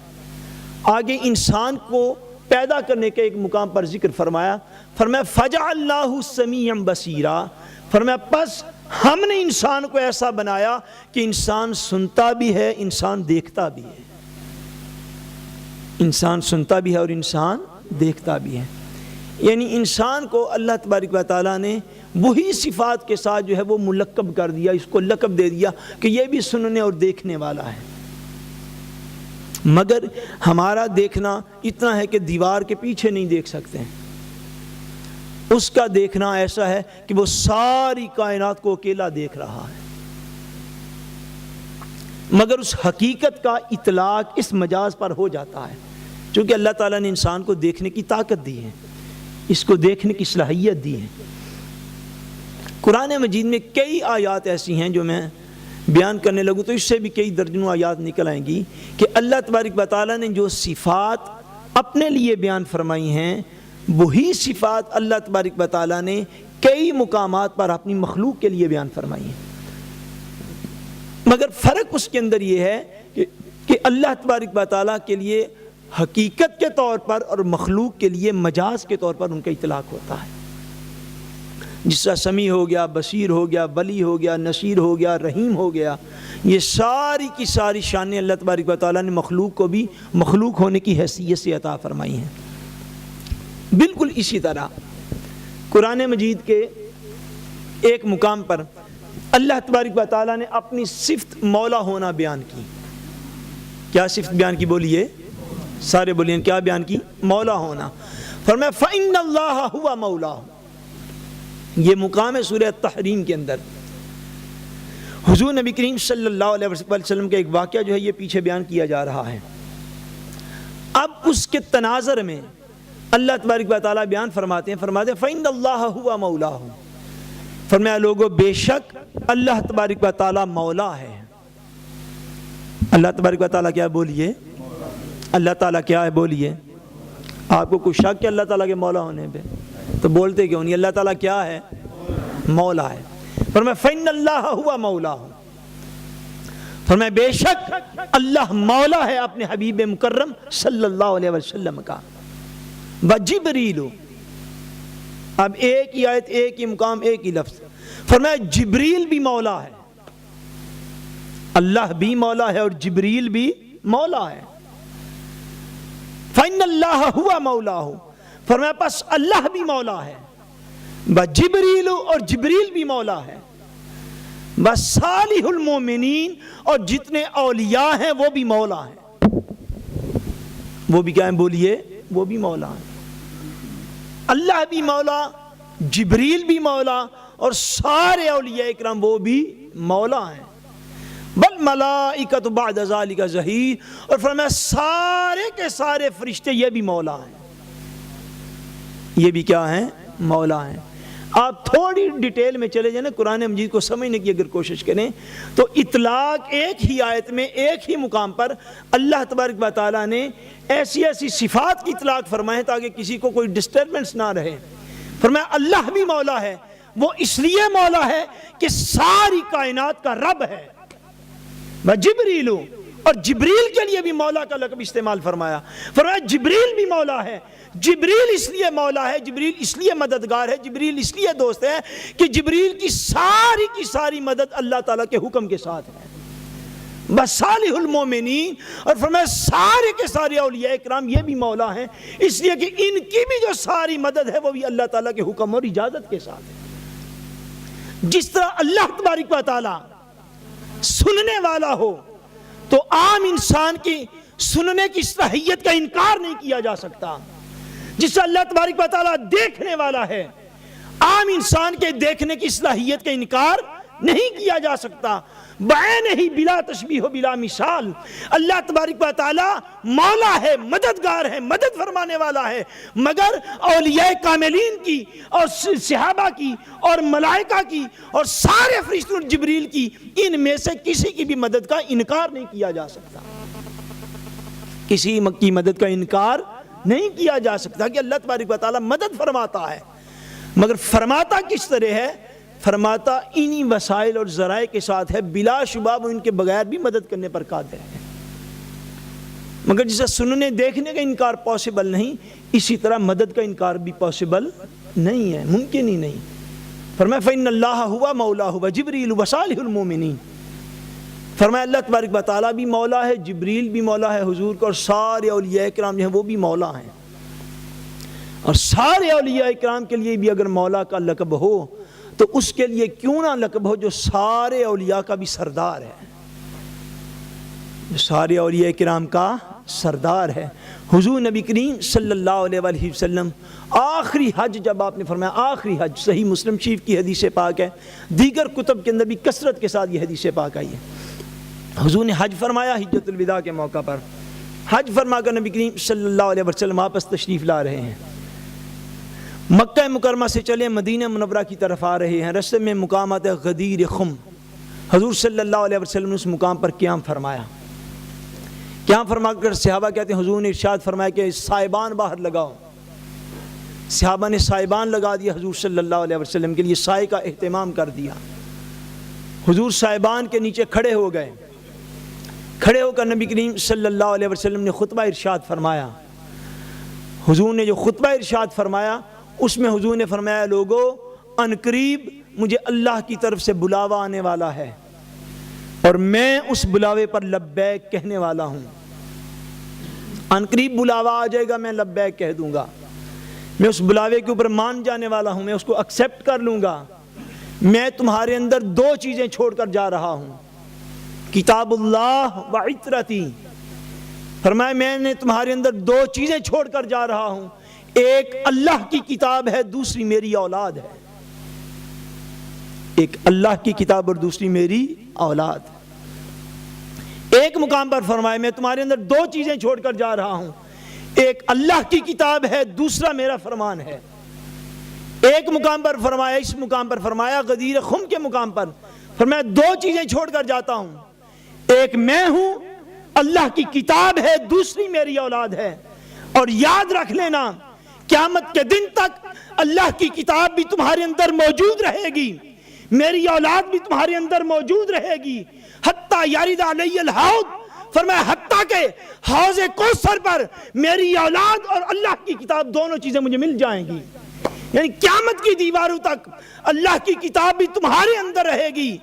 آگے انسان کو پیدا کرنے کے ایک مقام پر ذکر فرمایا فَجَعَلْنَاهُ سَمِيعًا بَصِيرًا، فرمایا پس ہم نے انسان کو ایسا بنایا کہ انسان سنتا بھی ہے، انسان دیکھتا بھی ہے، انسان سنتا بھی ہے اور انسان دیکھتا بھی ہے۔ یعنی انسان کو اللہ تبارک و تعالیٰ نے وہی صفات کے ساتھ جو ہے وہ ملقب کر دیا، اس کو لقب دے دیا کہ یہ بھی سننے اور دیکھنے والا ہے۔ مگر ہمارا دیکھنا اتنا ہے کہ دیوار کے پیچھے نہیں دیکھ سکتے ہیں، اس کا دیکھنا ایسا ہے کہ وہ ساری کائنات کو اکیلا دیکھ رہا ہے، مگر اس حقیقت کا اطلاق اس مجاز پر ہو جاتا ہے، چونکہ اللہ تعالیٰ نے انسان کو دیکھنے کی طاقت دی ہے، اس کو دیکھنے کی صلاحیت دی ہے۔ قرآن مجید میں کئی آیات ایسی ہیں جو میں بیان کرنے لگوں تو اس سے بھی کئی درجنوں آیات نکل آئیں گی کہ اللہ تبارک و تعالیٰ نے جو صفات اپنے لیے بیان فرمائی ہیں وہی صفات اللہ تبارک و تعالیٰ نے کئی مقامات پر اپنی مخلوق کے لیے بیان فرمائی ہیں، مگر فرق اس کے اندر یہ ہے کہ اللہ تبارک و تعالیٰ کے لیے حقیقت کے طور پر اور مخلوق کے لیے مجاز کے طور پر ان کا اطلاق ہوتا ہے۔ جس طرح سمیع ہو گیا، بصیر ہو گیا، ولی ہو گیا، نصیر ہو گیا، رحیم ہو گیا، یہ ساری کی ساری شانیں اللہ تبارک و تعالیٰ نے مخلوق کو بھی مخلوق ہونے کی حیثیت سے عطا فرمائی ہیں۔ بالکل اسی طرح قرآن مجید کے ایک مقام پر اللہ تبارک و تعالیٰ نے اپنی صفت مولا ہونا بیان کی۔ کیا صفت بیان کی؟ بولیے سارے بولیے، کیا بیان کی؟ مولا ہونا۔ فرمایا فَإِنَّ اللَّهَ هُوَ مَوْلَاهُ، یہ مقام ہے سورہ التحریم کے اندر۔ حضور نبی کریم صلی اللہ علیہ وسلم کا ایک واقعہ جو ہے یہ پیچھے بیان کیا جا رہا ہے۔ اب اس کے تناظر میں اللہ تبارک و تعالیٰ بیان فرماتے ہیں فَإِنَّ اللَّهَ هُوَ مَوْلَاهُ، فرمایا لوگوں بے شک اللہ تبارک و تعالیٰ مولا ہے۔ اللہ تبارک و تعالیٰ کیا ہے؟ بولیے اللہ تعالیٰ کیا ہے؟ بولیے۔ آپ کو کوئی شک ہے اللہ تعالیٰ کے مولا ہونے پہ؟ تو بولتے کیوں نہیں؟ اللہ تعالیٰ کیا ہے؟ مولا ہے۔ فرمایا فَإِنَّ اللَّهَ هُوَ مَوْلَاهُ، فرمایا بے شک اللہ مولا ہے اپنے حبیب مکرم صلی اللہ علیہ وسلم کا۔ وَجِبْرِيلُ، اب ایک ہی آیت، ایک ہی مقام، ایک ہی لفظ، فرمایا جبریل بھی مولا ہے، اللہ بھی مولا ہے اور جبریل بھی مولا ہے۔ فَإِنَّ اللَّهَ هُوَ مَوْلَاهُ، فرمایا پس اللہ بھی مولا ہے، وَجِبْرِيلُ، اور جبریل بھی مولا ہے، وَصَالِحُ الْمُؤْمِنِينَ، اور جتنے اولیاء ہیں وہ بھی مولا ہیں۔ وہ بھی کیا ہیں؟ بولیے وہ بھی مولا ہیں۔ اللہ بھی مولا، جبریل بھی مولا، اور سارے اولیاء اکرام وہ بھی مولا ہیں۔ بل ملائکۃ بعد ذالک ظہیر، اور فرمایا سارے کے سارے فرشتے یہ بھی مولا ہیں، یہ بھی کیا ہیں؟ مولا ہیں۔ آپ تھوڑی ڈیٹیل میں چلے جائیں قرآن مجید کو سمجھنے کی اگر کوشش کریں تو اطلاق ایک ہی آیت میں ایک ہی مقام پر اللہ تبارک و تعالیٰ نے ایسی ایسی صفات کی اطلاق فرمائے تاکہ کسی کو کوئی ڈسٹربنس نہ رہے. فرمایا اللہ بھی مولا ہے، وہ اس لیے مولا ہے کہ ساری کائنات کا رب ہے. جبریل، اور جبریل کے لیے بھی مولا کا لقب استعمال فرمایا. فرمایا جبریل بھی مولا ہے. جبریل اس لیے مولا ہے، جبریل اس لیے مددگار ہے، جبریل اس لیے دوست ہے کہ جبریل کی ساری مدد اللہ تعالیٰ کے حکم کے ساتھ ہے. بس صالح المومنین، اور فرمایا سارے کے سارے اولیاء اکرام یہ بھی مولا ہیں اس لیے کہ ان کی بھی جو ساری مدد ہے وہ بھی اللہ تعالیٰ کے حکم اور اجازت کے ساتھ ہے. جس طرح اللہ تبارک و تعالیٰ سننے والا ہو تو عام انسان کی سننے کی صلاحیت کا انکار نہیں کیا جا سکتا. جس سے اللہ تبارک و تعالیٰ دیکھنے والا ہے، عام انسان کے دیکھنے کی صلاحیت کا انکار نہیں کیا جا سکتا. بعین ہی بلا تشبیہ و بلا مثال اللہ تبارک و تعالیٰ مولا ہے، مددگار ہے، مدد فرمانے والا ہے، مگر اولیاء کاملین کی اور صحابہ کی اور ملائکہ کی اور سارے فرشتوں اور جبریل کی، ان میں سے کسی کی بھی مدد کا انکار نہیں کیا جا سکتا. کسی کی مدد کا انکار نہیں کیا جا سکتا کہ اللہ تبارک و تعالیٰ مدد فرماتا ہے. مگر فرماتا کس طرح ہے؟ فرماتا انہی وسائل اور ذرائع کے ساتھ ہے، بلا شبہ وہ ان کے بغیر بھی مدد کرنے پر قادر ہے. مگر جسے سننے دیکھنے کا انکار پاسبل نہیں، اسی طرح مدد کا انکار بھی پاسبل نہیں ہے، ممکن ہی نہیں. فرمایا فإن اللہ ہوا مولا ہوا جبریل وصالح المومنین. فرمایا اللہ تبارک و تعالیٰ بھی مولا ہے، جبریل بھی مولا ہے حضور کو، اور سارے اولیاء اکرام جو ہیں وہ بھی مولا ہیں. اور سارے اولیاء اکرام کے لیے بھی اگر مولا کا لقب ہو تو اس کے لیے کیوں نہ لقب ہو جو سارے اولیاء کا بھی سردار ہے، جو سارے اولیاء کرام کا سردار ہے. حضور نبی کریم صلی اللہ علیہ وآلہ وسلم آخری حج جب آپ نے فرمایا، آخری حج، صحیح مسلم شریف کی حدیث پاک ہے، دیگر کتب کے اندر بھی کثرت کے ساتھ یہ حدیث پاک آئی ہے. حضور نے حج فرمایا حجۃ الوداع کے موقع پر. حج فرما کر نبی کریم صلی اللہ علیہ وسلم واپس تشریف لا رہے ہیں. مکہ مکرمہ سے چلے مدینہ منورہ کی طرف آ رہے ہیں. رستے میں مقام آتا ہے غدیر خم. حضور صلی اللہ علیہ وسلم نے اس مقام پر قیام فرمایا. قیام فرما کر صحابہ کہتے ہیں حضور نے ارشاد فرمایا کہ سائبان باہر لگاؤ. صحابہ نے سائبان لگا دیا حضور صلی اللہ علیہ وسلم کے لیے، سائے کا اہتمام کر دیا. حضور سائبان کے نیچے کھڑے ہو گئے. کھڑے ہو کر نبی کریم صلی اللہ علیہ وسلم نے خطبہ ارشاد فرمایا. حضور نے جو خطبہ ارشاد فرمایا اس میں حضور نے فرمایا لوگو ان قریب مجھے اللہ کی طرف سے بلاوا آنے والا ہے اور میں اس بلاوے پر لبیک کہنے والا ہوں. ان قریب بلاوا آ جائے گا، میں لبیک کہہ دوں گا. میں اس بلاوے کے اوپر مان جانے والا ہوں، میں اس کو ایکسیپٹ کر لوں گا. میں تمہارے اندر دو چیزیں چھوڑ کر جا رہا ہوں، کتاب اللہ و عطرتی. فرمایا میں نے تمہارے اندر دو چیزیں چھوڑ کر جا رہا ہوں، ایک اللہ کی کتاب ہے، دوسری میری اولاد ہے. ایک اللہ کی کتاب اور دوسری میری اولاد. ایک مقام پر فرمایا میں تمہارے اندر دو چیزیں چھوڑ کر جا رہا ہوں، ایک اللہ کی کتاب ہے، دوسرا میرا فرمان ہے. ایک مقام پر فرمایا، اس مقام پر فرمایا غدیر خم کے مقام پر فرمایا دو چیزیں چھوڑ کر جاتا ہوں، ایک میں ہوں، اللہ کی کتاب ہے، دوسری میری اولاد ہے. اور یاد رکھ لینا قیامت کے دن تک اللہ کی کتاب بھی تمہارے اندر موجود رہے گی، میری اولاد بھی تمہارے اندر موجود رہے گی. حتیٰ یارد علی الحوض، فرمایا حتیٰ کہ حوض کوثر پر میری اولاد اور اللہ کی کتاب دونوں چیزیں مجھے مل جائیں گی. یعنی قیامت کی دیواروں تک اللہ کی کتاب بھی تمہارے اندر رہے گی،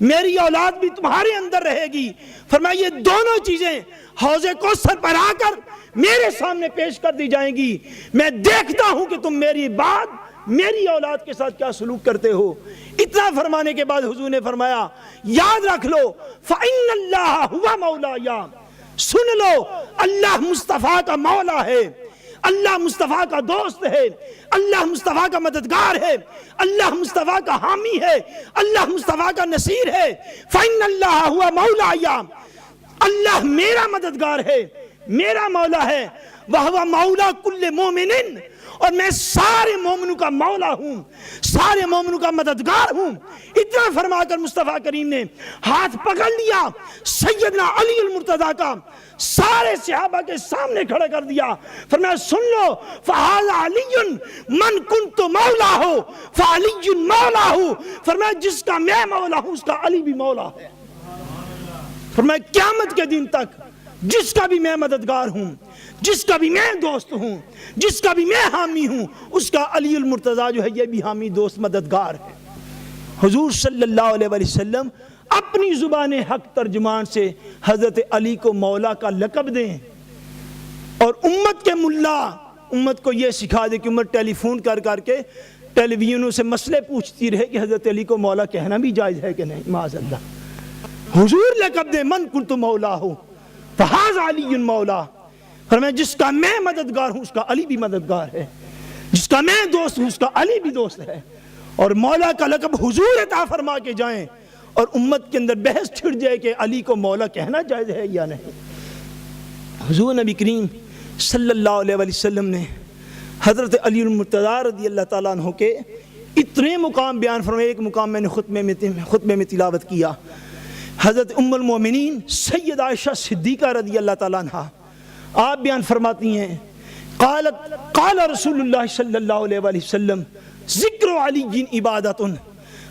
میری اولاد بھی تمہارے اندر رہے گی. فرمایا یہ دونوں چیزیں حوض کوثر پر آ کر میرے سامنے پیش کر دی جائیں گی. میں دیکھتا ہوں کہ تم میری بات میری اولاد کے ساتھ کیا سلوک کرتے ہو. اتنا فرمانے کے بعد حضور نے فرمایا یاد رکھ لو فَإِنَّ اللَّهَ هُوَ مَوْلَايَ، سن لو اللہ مصطفیٰ کا مولا ہے، اللہ مصطفیٰ کا دوست ہے، اللہ مصطفیٰ کا مددگار ہے، اللہ مصطفیٰ کا حامی ہے، اللہ مصطفیٰ کا نصیر ہے. فَإِنَّ اللَّهَ هُوَ مَوْلَايَ، اللہ میرا مددگار ہے، میرا مولا ہے، وَهُوَ مَوْلَى كُلِّ مُؤْمِنٍ، اور میں سارے مومنوں کا مولا ہوں، سارے مومنوں کا مددگار ہوں۔ اتنا فرما کر مصطفیٰ کریم نے ہاتھ پکڑ لیا سیدنا علی المرتضیٰ کا، سارے صحابہ کے سامنے کھڑا کر دیا، فرمایا سن لو، فَهَذَا عَلِيٌّ مَنْ كُنْتُ مَوْلَاهُ فَعَلِيٌّ مَوْلَاهُ، فرمایا جس کا میں مولا ہوں اس کا علی بھی مولا ہے۔ فرمایا قیامت کے دن تک جس کا بھی میں مددگار ہوں، جس کا بھی میں دوست ہوں، جس کا بھی میں حامی ہوں، اس کا علی المرتضیٰ جو ہے یہ بھی حامی دوست مددگار ہے۔ حضور صلی اللہ علیہ وسلم اپنی زبان حق ترجمان سے حضرت علی کو مولا کا لقب دیں، اور امت کے ملا امت کو یہ سکھا دے کہ امت ٹیلی فون کر کر کے ٹیلی ویژنوں سے مسئلے پوچھتی رہے کہ حضرت علی کو مولا کہنا بھی جائز ہے کہ نہیں، معاذ اللہ۔ حضور لقب دے من کنت مولا ہو فہذا علی مولا، فرمایا جس کا میں مددگار ہوں اس کا علی بھی مددگار ہے، جس کا میں دوست ہوں اس کا علی بھی دوست ہے۔ اور مولا کا لقب حضور عطا فرما کے جائیں اور امت کے اندر بحث چھڑ جائے کہ علی کو مولا کہنا جائز ہے یا نہیں۔ حضور نبی کریم صلی اللہ علیہ وسلم نے حضرت علی المرتضیٰ رضی اللہ تعالیٰ عنہ کے اتنے مقام بیان فرمائے۔ ایک مقام میں نے خطبے میں تلاوت کیا، حضرت ام المومنین سید عائشہ صدیقہ رضی اللہ تعالیٰ عنہ آپ بیان فرماتی ہیں، قال رسول اللہ صلی اللہ علیہ وسلم ذکر علی عبادت،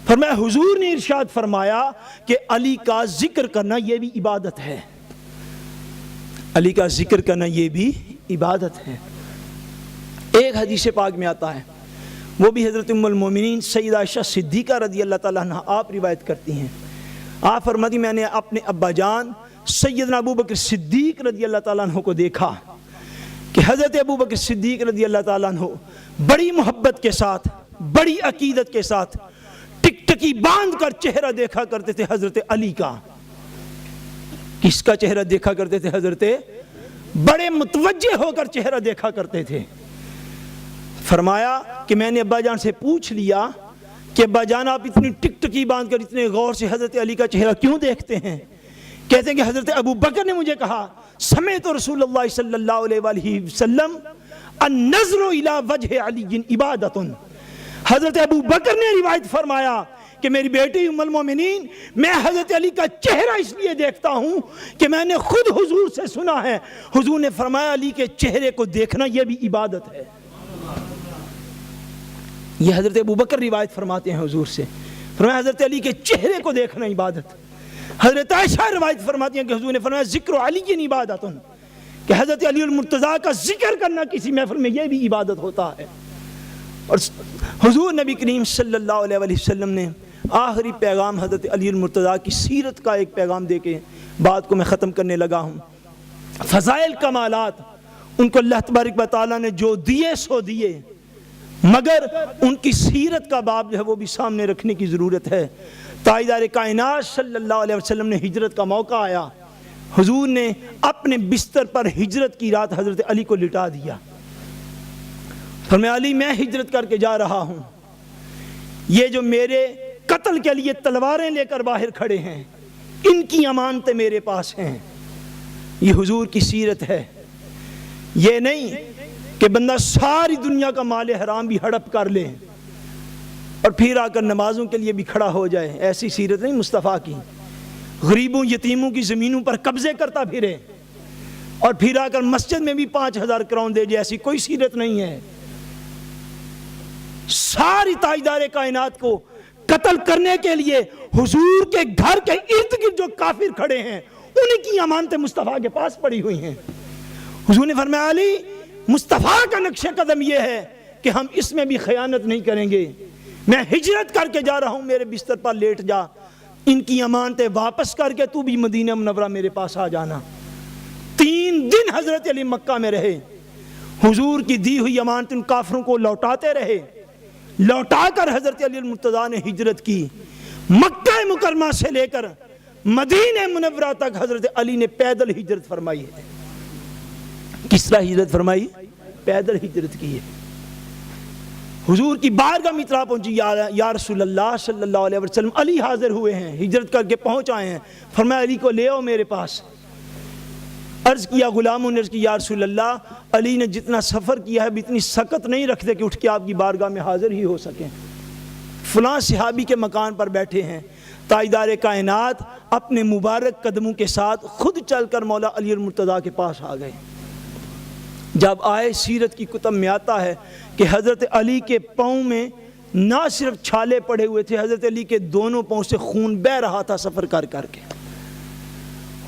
فرمایا حضور نے ارشاد فرمایا کہ علی کا ذکر کرنا یہ بھی عبادت ہے، علی کا ذکر کرنا یہ بھی عبادت ہے۔ ایک حدیث پاک میں آتا ہے، وہ بھی حضرت ام المومنین سید عائشہ صدیقہ رضی اللہ تعالیٰ عنہ آپ روایت کرتی ہیں، آپ فرماتی میں نے اپنے ابا جان سیدنا ابو بکر صدیق رضی اللہ تعالیٰ عنہ کو دیکھا کہ حضرت ابو بکر صدیق رضی اللہ تعالیٰ عنہ بڑی محبت کے ساتھ، بڑی عقیدت کے ساتھ ٹکٹکی باندھ کر چہرہ دیکھا کرتے تھے حضرت علی کا۔ کس کا چہرہ دیکھا کرتے تھے؟ حضرت، بڑے متوجہ ہو کر چہرہ دیکھا کرتے تھے۔ فرمایا کہ میں نے ابا جان سے پوچھ لیا کہ ابا جان آپ اتنی ٹکٹکی باندھ کر اتنے غور سے حضرت علی کا چہرہ کیوں دیکھتے ہیں؟ کہتے ہیں کہ حضرت ابو بکر نے مجھے کہا، سمعت رسول اللہ صلی اللہ علیہ وآلہ وسلم النظر الی وجہ علی عبادت، حضرت ابو بکر نے روایت فرمایا کہ میری بیٹی ام المومنین میں حضرت علی کا چہرہ اس لیے دیکھتا ہوں کہ میں نے خود حضور سے سنا ہے، حضور نے فرمایا علی کے چہرے کو دیکھنا یہ بھی عبادت ہے۔ یہ حضرت ابو بکر روایت فرماتے ہیں حضور سے، فرمایا حضرت علی کے چہرے کو دیکھنا عبادت۔ حضرت عائشہ روایت فرماتی ہیں کہ حضور نے فرمایا ذکر علی عبادت، کہ حضرت علی المرتضیٰ کا ذکر کرنا کسی محفل میں یہ بھی عبادت ہوتا ہے۔ اور حضور نبی کریم صلی اللہ علیہ وسلم نے آخری پیغام حضرت علی المرتضیٰ کی سیرت کا ایک پیغام دے کے بات کو میں ختم کرنے لگا ہوں۔ فضائل کمالات ان کو اللہ تبارک و تعالیٰ نے جو دیے سو دیے، مگر ان کی سیرت کا باب جو ہے وہ بھی سامنے رکھنے کی ضرورت ہے۔ تاجدار کائنات صلی اللہ علیہ وسلم نے ہجرت کا موقع آیا، حضور نے اپنے بستر پر ہجرت کی رات حضرت علی کو لٹا دیا، فرمایا علی میں ہجرت کر کے جا رہا ہوں، یہ جو میرے قتل کے لیے تلواریں لے کر باہر کھڑے ہیں ان کی امانتیں میرے پاس ہیں۔ یہ حضور کی سیرت ہے، یہ نہیں کہ بندہ ساری دنیا کا مال حرام بھی ہڑپ کر لے اور پھر آ کر نمازوں کے لیے بھی کھڑا ہو جائے، ایسی سیرت نہیں مصطفیٰ کی۔ غریبوں یتیموں کی زمینوں پر قبضے کرتا پھرے اور پھر آ کر مسجد میں بھی 5000 کراؤن دے جائے، ایسی کوئی سیرت نہیں ہے۔ ساری تاجدار کائنات کو قتل کرنے کے لیے حضور کے گھر کے ارد گرد جو کافر کھڑے ہیں انہیں کی امانتیں مصطفیٰ کے پاس پڑی ہوئی ہیں۔ حضور نے فرمایا علی مصطفیٰ کا نقش قدم یہ ہے کہ ہم اس میں بھی خیانت نہیں کریں گے، میں ہجرت کر کے جا رہا ہوں، میرے بستر پر لیٹ جا، ان کی امانتیں واپس کر کے تو بھی مدینہ منورہ میرے پاس آ جانا۔ 3 دن حضرت علی مکہ میں رہے، حضور کی دی ہوئی امانت ان کافروں کو لوٹاتے رہے، لوٹا کر حضرت علی المرتضیٰ نے ہجرت کی۔ مکہ مکرمہ سے لے کر مدینہ منورہ تک حضرت علی نے پیدل ہجرت فرمائی ہے۔ کس طرح ہجرت فرمائی؟ پیدل ہجرت کی ہے۔ حضور کی بارگاہ میں اطلاع پہنچی، یا رسول اللہ صلی اللہ علیہ وسلم علی حاضر ہوئے ہیں، ہجرت کر کے پہنچ آئے ہیں، فرمایا علی کو لے آؤ میرے پاس۔ عرض کیا غلاموں نے عرض کی یا رسول اللہ علی نے جتنا سفر کیا ہے اب اتنی سکت نہیں رکھتے کہ اٹھ کے آپ کی بارگاہ میں حاضر ہی ہو سکیں. فلاں صحابی کے مکان پر بیٹھے ہیں. تاجدار کائنات اپنے مبارک قدموں کے ساتھ خود چل کر مولا علی المرتضیٰ کے پاس آ گئے. جب آئے سیرت کی کتب میں آتا ہے کہ حضرت علی کے پاؤں میں نہ صرف چھالے پڑے ہوئے تھے، حضرت علی کے دونوں پاؤں سے خون بہہ رہا تھا سفر کر کر کے.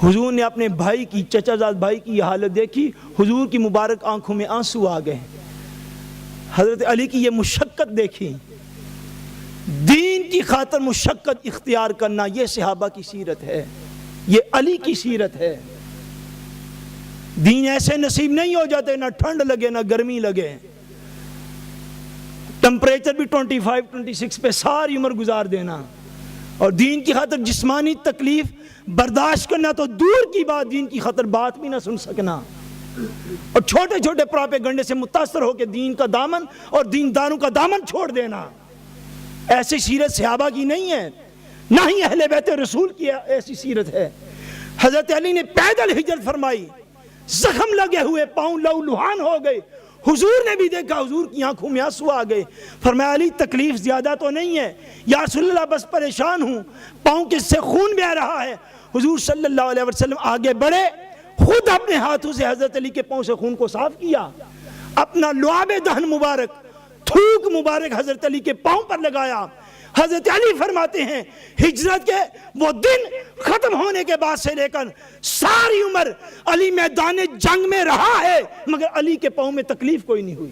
حضور نے اپنے بھائی کی، چچا زاد بھائی کی یہ حالت دیکھی، حضور کی مبارک آنکھوں میں آنسو آ گئے. حضرت علی کی یہ مشقت دیکھی، دین کی خاطر مشقت اختیار کرنا، یہ صحابہ کی سیرت ہے، یہ علی کی سیرت ہے. دین ایسے نصیب نہیں ہو جاتے، نہ ٹھنڈ لگے نہ گرمی لگے، ٹمپریچر بھی 25-26 پہ ساری عمر گزار دینا، اور دین کی خاطر جسمانی تکلیف برداشت کرنا تو دور کی بات، دین کی خاطر بات بھی نہ سن سکنا، اور چھوٹے چھوٹے پراپیگنڈے سے متاثر ہو کے دین کا دامن اور دینداروں کا دامن چھوڑ دینا. ایسی سیرت صحابہ کی نہیں ہے، نہ ہی اہل بیت رسول کی ایسی سیرت ہے. حضرت علی نے پیدل ہجرت فرمائی، زخم لگے ہوئے پاؤں لہو لہان ہو گئے. حضور نے بھی دیکھا، حضور کی آنکھوں میں آنسو آ گئے. فرمایا علی تکلیف زیادہ تو نہیں ہے یا رسول اللہ، بس پریشان ہوں، پاؤں کے سے خون بہہ رہا ہے. حضور صلی اللہ علیہ وسلم آگے بڑھے، خود اپنے ہاتھوں سے حضرت علی کے پاؤں سے خون کو صاف کیا، اپنا لعاب دہن مبارک، تھوک مبارک حضرت علی کے پاؤں پر لگایا. حضرت علی فرماتے ہیں ہجرت کے وہ دن ختم ہونے کے بعد سے لے کر ساری عمر علی میدان جنگ میں رہا ہے، مگر علی کے پاؤں میں تکلیف کوئی نہیں ہوئی.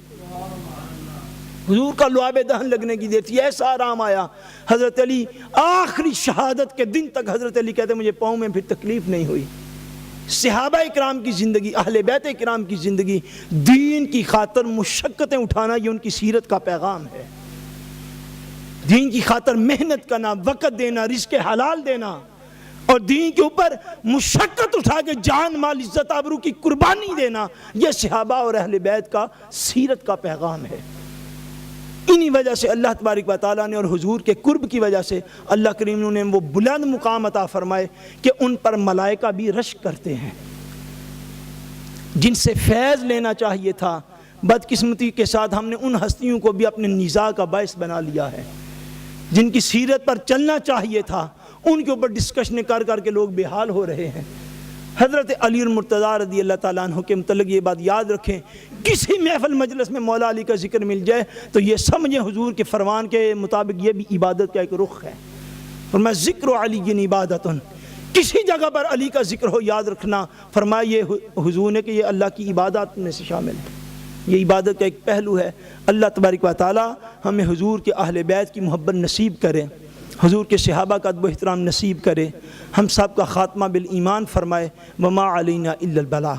حضور کا لعاب دہن لگنے کی دیر تھی، ایسا آرام آیا. حضرت علی آخری شہادت کے دن تک حضرت علی کہتے مجھے پاؤں میں پھر تکلیف نہیں ہوئی. صحابہ اکرام کی زندگی، اہل بیت اکرام کی زندگی، دین کی خاطر مشقتیں اٹھانا، یہ ان کی سیرت کا پیغام ہے. دین کی خاطر محنت کرنا، وقت دینا، رزق حلال دینا، اور دین کے اوپر مشقت اٹھا کے جان مال عزت آبرو کی قربانی دینا، یہ صحابہ اور اہل بیت کا سیرت کا پیغام ہے. انہی وجہ سے اللہ تبارک و تعالیٰ نے اور حضور کے قرب کی وجہ سے اللہ کریم نے وہ بلند مقام عطا فرمائے کہ ان پر ملائکہ بھی رشک کرتے ہیں. جن سے فیض لینا چاہیے تھا، بدقسمتی کے ساتھ ہم نے ان ہستیوں کو بھی اپنے نزاع کا باعث بنا لیا ہے. جن کی سیرت پر چلنا چاہیے تھا، ان کے اوپر ڈسکشن کر کر کے لوگ بے حال ہو رہے ہیں. حضرت علی المرتضیٰ رضی اللہ تعالیٰ عنہ کے متعلق یہ بات یاد رکھیں، کسی محفل مجلس میں مولا علی کا ذکر مل جائے تو یہ سمجھیں حضور کے فرمان کے مطابق یہ بھی عبادت کا ایک رخ ہے. فرمایا ذکر علی عبادت، کسی جگہ پر علی کا ذکر ہو یاد رکھنا، فرمایا یہ حضور نے کہ یہ اللہ کی عبادت میں سے شامل ہے، یہ عبادت کا ایک پہلو ہے. اللہ تبارک و تعالی ہمیں حضور کے اہل بیت کی محبت نصیب کرے، حضور کے صحابہ کا ادب و احترام نصیب کرے، ہم سب کا خاتمہ بالایمان فرمائے. وما علینا الا البلاغ.